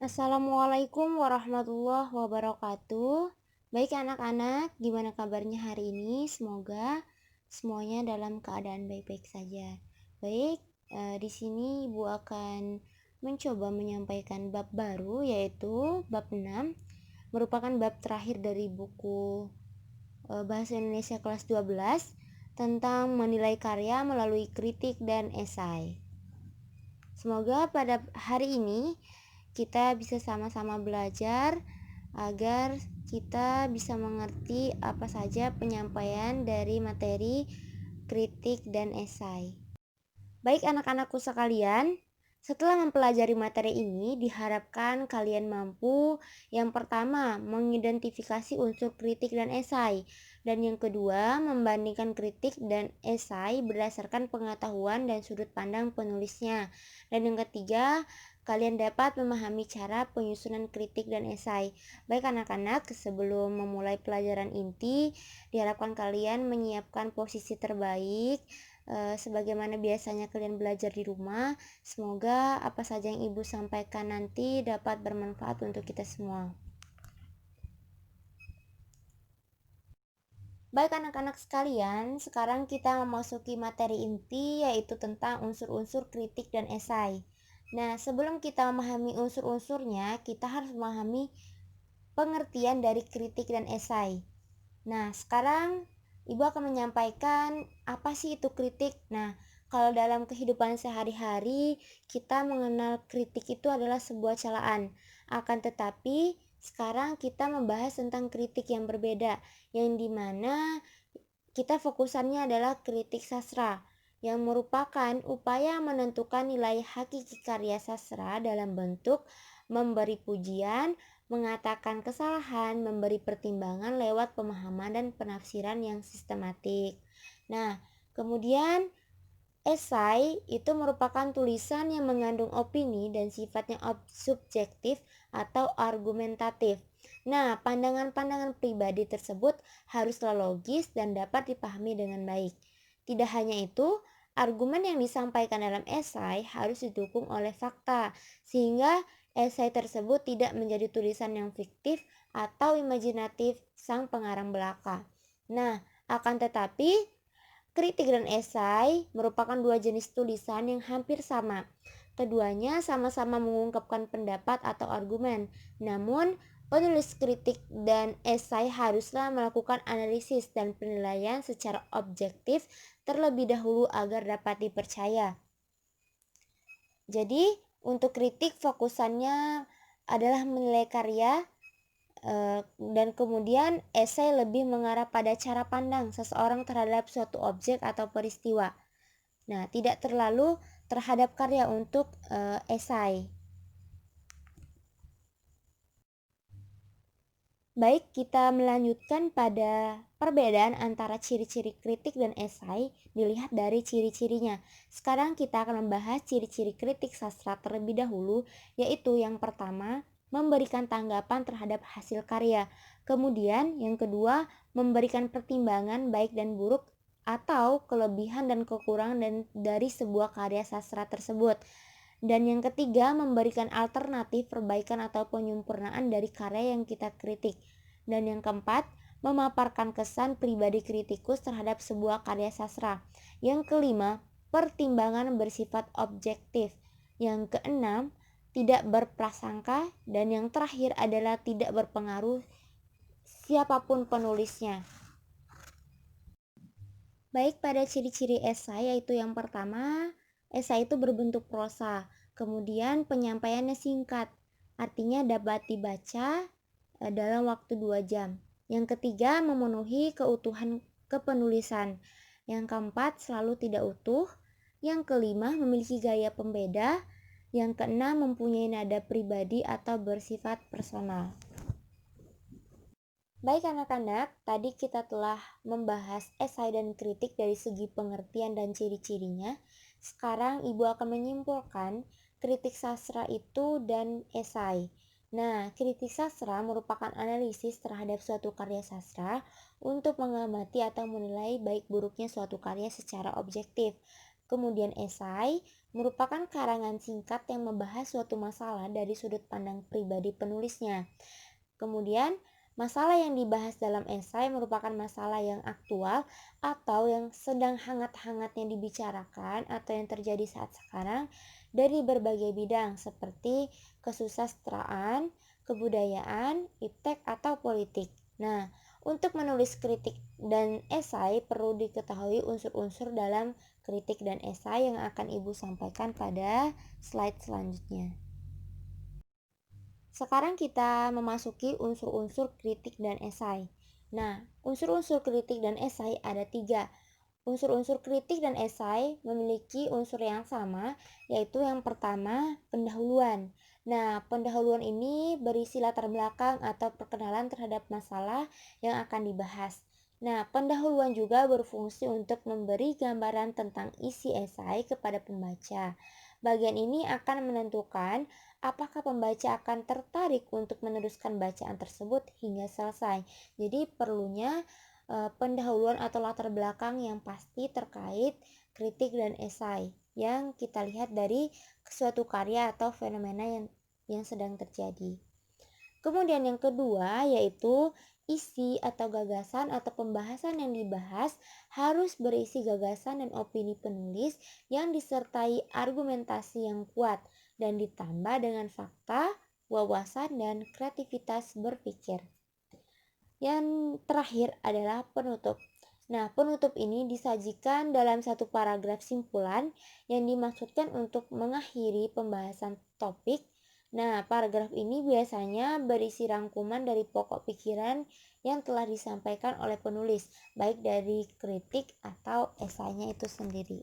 Assalamualaikum warahmatullahi wabarakatuh. Baik anak-anak, gimana kabarnya hari ini? Semoga semuanya dalam keadaan baik-baik saja. Baik, di sini Ibu akan mencoba menyampaikan bab baru yaitu bab 6, merupakan bab terakhir dari buku Bahasa Indonesia kelas 12 tentang menilai karya melalui kritik dan esai. Semoga pada hari ini kita bisa sama-sama belajar agar kita bisa mengerti apa saja penyampaian dari materi kritik dan esai. Baik anak-anakku sekalian, setelah mempelajari materi ini, diharapkan kalian mampu yang pertama mengidentifikasi unsur kritik dan esai, dan yang kedua membandingkan kritik dan esai berdasarkan pengetahuan dan sudut pandang penulisnya, dan yang ketiga kalian dapat memahami cara penyusunan kritik dan esai. Baik anak-anak, sebelum memulai pelajaran inti, diharapkan kalian menyiapkan posisi terbaik sebagaimana biasanya kalian belajar di rumah. Semoga apa saja yang Ibu sampaikan nanti dapat bermanfaat untuk kita semua. Baik anak-anak sekalian, sekarang kita memasuki materi inti yaitu tentang unsur-unsur kritik dan esai. Nah, sebelum kita memahami unsur-unsurnya, kita harus memahami pengertian dari kritik dan esai. Nah, sekarang Ibu akan menyampaikan apa sih itu kritik. Nah, kalau dalam kehidupan sehari-hari, kita mengenal kritik itu adalah sebuah celaan. Akan tetapi, sekarang kita membahas tentang kritik yang berbeda, yang dimana kita fokusannya adalah kritik sastra, yang merupakan upaya menentukan nilai hakiki karya sastra dalam bentuk memberi pujian, mengatakan kesalahan, memberi pertimbangan lewat pemahaman dan penafsiran yang sistematik. Nah, kemudian esai itu merupakan tulisan yang mengandung opini dan sifatnya subjektif atau argumentatif. Nah, pandangan-pandangan pribadi tersebut haruslah logis dan dapat dipahami dengan baik. Tidak hanya itu, argumen yang disampaikan dalam esai harus didukung oleh fakta, sehingga esai tersebut tidak menjadi tulisan yang fiktif atau imajinatif sang pengarang belaka. Nah, akan tetapi kritik dan esai merupakan dua jenis tulisan yang hampir sama. Keduanya sama-sama mengungkapkan pendapat atau argumen. Namun, penulis kritik dan esai haruslah melakukan analisis dan penilaian secara objektif terlebih dahulu agar dapat dipercaya. Jadi, untuk kritik fokusannya adalah menilai karya, dan kemudian esai lebih mengarah pada cara pandang seseorang terhadap suatu objek atau peristiwa. Nah, tidak terlalu terhadap karya untuk esai. Baik, kita melanjutkan pada perbedaan antara ciri-ciri kritik dan esai dilihat dari ciri-cirinya. Sekarang kita akan membahas ciri-ciri kritik sastra terlebih dahulu, yaitu yang pertama, memberikan tanggapan terhadap hasil karya. Kemudian yang kedua, memberikan pertimbangan baik dan buruk atau kelebihan dan kekurangan dari sebuah karya sastra tersebut. Dan yang ketiga, memberikan alternatif perbaikan atau penyempurnaan dari karya yang kita kritik. Dan yang keempat, memaparkan kesan pribadi kritikus terhadap sebuah karya sastra. Yang kelima, pertimbangan bersifat objektif. Yang keenam, tidak berprasangka. Dan yang terakhir adalah tidak berpengaruh siapapun penulisnya. Baik, pada ciri-ciri esai yaitu yang pertama, esai itu berbentuk prosa. Kemudian penyampaiannya singkat, artinya dapat dibaca dalam waktu 2 jam. Yang ketiga, memenuhi keutuhan kepenulisan. Yang keempat, selalu tidak utuh. Yang kelima, memiliki gaya pembeda. Yang keenam, mempunyai nada pribadi atau bersifat personal. Baik anak-anak, tadi kita telah membahas esai dan kritik dari segi pengertian dan ciri-cirinya. Sekarang Ibu akan menyimpulkan kritik sastra itu dan esai. Nah, kritik sastra merupakan analisis terhadap suatu karya sastra untuk mengamati atau menilai baik buruknya suatu karya secara objektif. Kemudian esai merupakan karangan singkat yang membahas suatu masalah dari sudut pandang pribadi penulisnya. Kemudian, masalah yang dibahas dalam esai merupakan masalah yang aktual atau yang sedang hangat-hangatnya dibicarakan atau yang terjadi saat sekarang dari berbagai bidang seperti kesusastraan, kebudayaan, iptek, atau politik. Nah, untuk menulis kritik dan esai perlu diketahui unsur-unsur dalam kritik dan esai yang akan Ibu sampaikan pada slide selanjutnya. Sekarang kita memasuki unsur-unsur kritik dan esai. Nah, unsur-unsur kritik dan esai ada tiga. Unsur-unsur kritik dan esai memiliki unsur yang sama, yaitu yang pertama, pendahuluan. Nah, pendahuluan ini berisi latar belakang atau perkenalan terhadap masalah yang akan dibahas. Nah, pendahuluan juga berfungsi untuk memberi gambaran tentang isi esai kepada pembaca. Bagian ini akan menentukan apakah pembaca akan tertarik untuk meneruskan bacaan tersebut hingga selesai. Jadi perlunya pendahuluan atau latar belakang yang pasti terkait kritik dan esai yang kita lihat dari suatu karya atau fenomena yang sedang terjadi. Kemudian yang kedua yaitu isi atau gagasan atau pembahasan yang dibahas harus berisi gagasan dan opini penulis yang disertai argumentasi yang kuat dan ditambah dengan fakta, wawasan, dan kreativitas berpikir. Yang terakhir adalah penutup. Nah, penutup ini disajikan dalam satu paragraf simpulan yang dimaksudkan untuk mengakhiri pembahasan topik. Nah, paragraf ini biasanya berisi rangkuman dari pokok pikiran yang telah disampaikan oleh penulis, baik dari kritik atau esainya itu sendiri.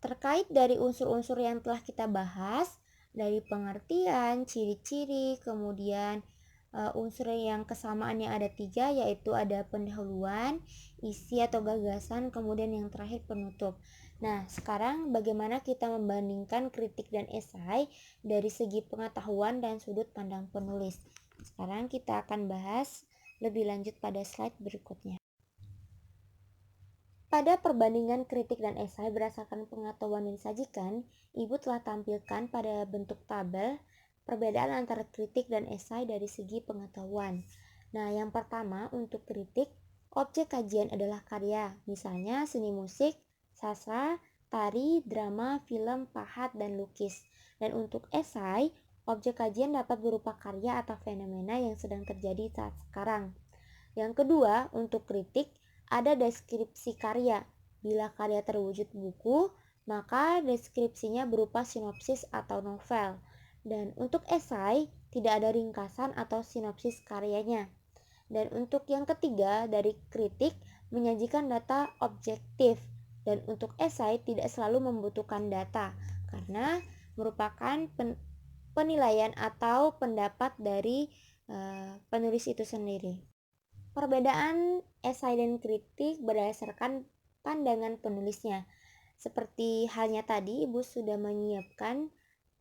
Terkait dari unsur-unsur yang telah kita bahas, dari pengertian, ciri-ciri, kemudian unsur yang kesamaannya ada tiga, yaitu ada pendahuluan, isi atau gagasan, kemudian yang terakhir penutup. Nah, sekarang bagaimana kita membandingkan kritik dan esai dari segi pengetahuan dan sudut pandang penulis. Sekarang kita akan bahas lebih lanjut pada slide berikutnya. Pada perbandingan kritik dan esai berdasarkan pengetahuan yang disajikan, Ibu telah tampilkan pada bentuk tabel perbedaan antara kritik dan esai dari segi pengetahuan. Nah, yang pertama untuk kritik, objek kajian adalah karya, misalnya seni musik, sastra, tari, drama, film, pahat, dan lukis. Dan untuk esai, objek kajian dapat berupa karya atau fenomena yang sedang terjadi saat sekarang. Yang kedua, untuk kritik, ada deskripsi karya. Bila karya terwujud buku, maka deskripsinya berupa sinopsis atau novel. Dan untuk esai, tidak ada ringkasan atau sinopsis karyanya. Dan untuk yang ketiga, dari kritik menyajikan data objektif. Dan untuk esai tidak selalu membutuhkan data, karena merupakan penilaian atau pendapat dari penulis itu sendiri. Perbedaan esai dan kritik berdasarkan pandangan penulisnya. Seperti halnya tadi, Ibu sudah menyiapkan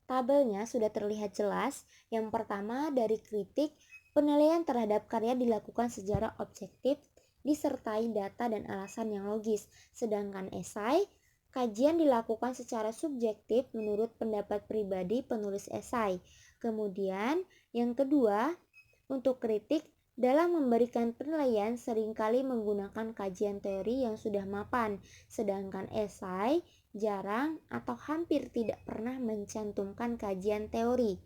tabelnya, sudah terlihat jelas. Yang pertama, dari kritik, penilaian terhadap karya dilakukan secara objektif, disertai data dan alasan yang logis. Sedangkan esai, kajian dilakukan secara subjektif menurut pendapat pribadi penulis esai. Kemudian, yang kedua, untuk kritik, dalam memberikan penilaian seringkali menggunakan kajian teori yang sudah mapan, sedangkan esai jarang atau hampir tidak pernah mencantumkan kajian teori.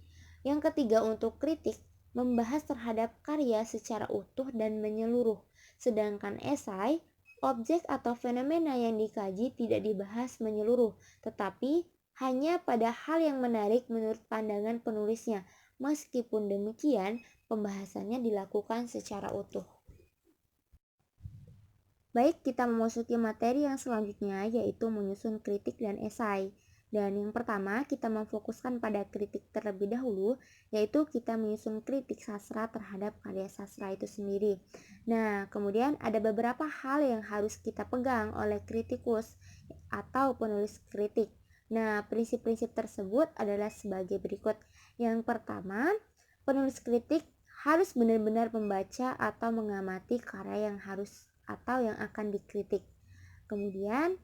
Yang ketiga untuk kritik, membahas terhadap karya secara utuh dan menyeluruh, sedangkan esai, objek atau fenomena yang dikaji tidak dibahas menyeluruh, tetapi hanya pada hal yang menarik menurut pandangan penulisnya. Meskipun demikian, pembahasannya dilakukan secara utuh. Baik, kita memasuki materi yang selanjutnya, yaitu menyusun kritik dan esai. Dan yang pertama, kita memfokuskan pada kritik terlebih dahulu, yaitu kita menyusun kritik sastra terhadap karya sastra itu sendiri. Nah, kemudian ada beberapa hal yang harus kita pegang oleh kritikus atau penulis kritik. Nah, prinsip-prinsip tersebut adalah sebagai berikut. Yang pertama, penulis kritik harus benar-benar membaca atau mengamati karya yang harus atau yang akan dikritik. Kemudian,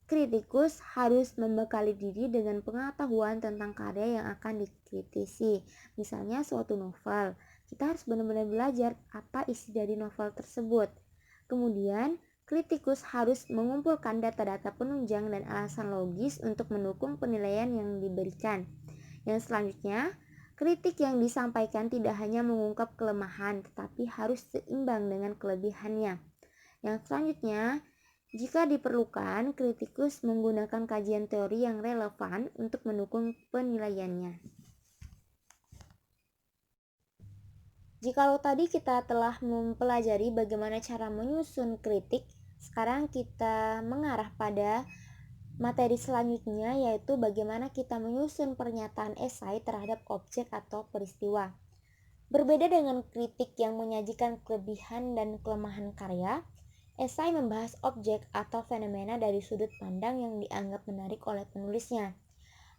kritikus harus membekali diri dengan pengetahuan tentang karya yang akan dikritisi. Misalnya suatu novel, kita harus benar-benar belajar apa isi dari novel tersebut. Kemudian, kritikus harus mengumpulkan data-data penunjang dan alasan logis untuk mendukung penilaian yang diberikan. Yang selanjutnya, kritik yang disampaikan tidak hanya mengungkap kelemahan, tetapi harus seimbang dengan kelebihannya. Yang selanjutnya, jika diperlukan, kritikus menggunakan kajian teori yang relevan untuk mendukung penilaiannya. Jikalau tadi kita telah mempelajari bagaimana cara menyusun kritik, sekarang kita mengarah pada materi selanjutnya, yaitu bagaimana kita menyusun pernyataan esai terhadap objek atau peristiwa. Berbeda dengan kritik yang menyajikan kelebihan dan kelemahan karya, esai membahas objek atau fenomena dari sudut pandang yang dianggap menarik oleh penulisnya.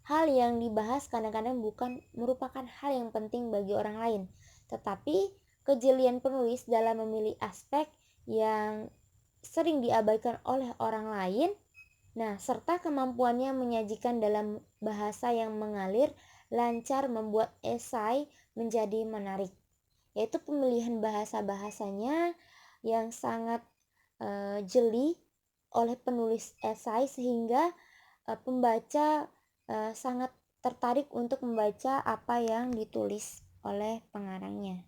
Hal yang dibahas kadang-kadang bukan merupakan hal yang penting bagi orang lain, tetapi kejelian penulis dalam memilih aspek yang sering diabaikan oleh orang lain, serta kemampuannya menyajikan dalam bahasa yang mengalir, lancar membuat esai menjadi menarik, yaitu pemilihan bahasa-bahasanya yang sangat jeli oleh penulis esai sehingga pembaca sangat tertarik untuk membaca apa yang ditulis oleh pengarangnya.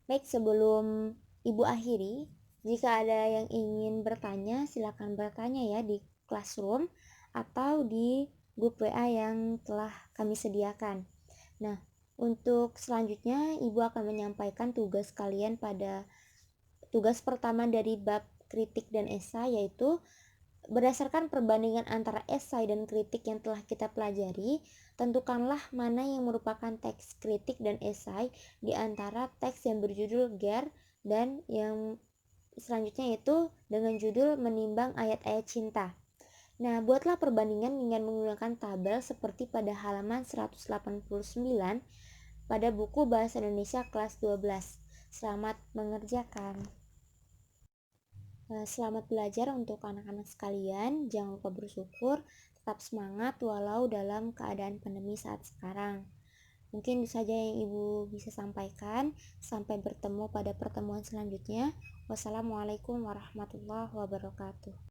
Baik, sebelum Ibu akhiri, jika ada yang ingin bertanya, silakan bertanya ya di Classroom atau di grup WA yang telah kami sediakan. Nah, untuk selanjutnya Ibu akan menyampaikan tugas kalian pada tugas pertama dari bab kritik dan esai, yaitu berdasarkan perbandingan antara esai dan kritik yang telah kita pelajari, tentukanlah mana yang merupakan teks kritik dan esai di antara teks yang berjudul Ger dan yang selanjutnya itu dengan judul Menimbang Ayat-ayat Cinta. Nah, buatlah perbandingan dengan menggunakan tabel seperti pada halaman 189 pada buku Bahasa Indonesia kelas 12. Selamat mengerjakan. Selamat belajar untuk anak-anak sekalian. Jangan lupa bersyukur, tetap semangat walau dalam keadaan pandemi saat sekarang. Mungkin itu saja yang Ibu bisa sampaikan. Sampai bertemu pada pertemuan selanjutnya. Wassalamualaikum warahmatullahi wabarakatuh.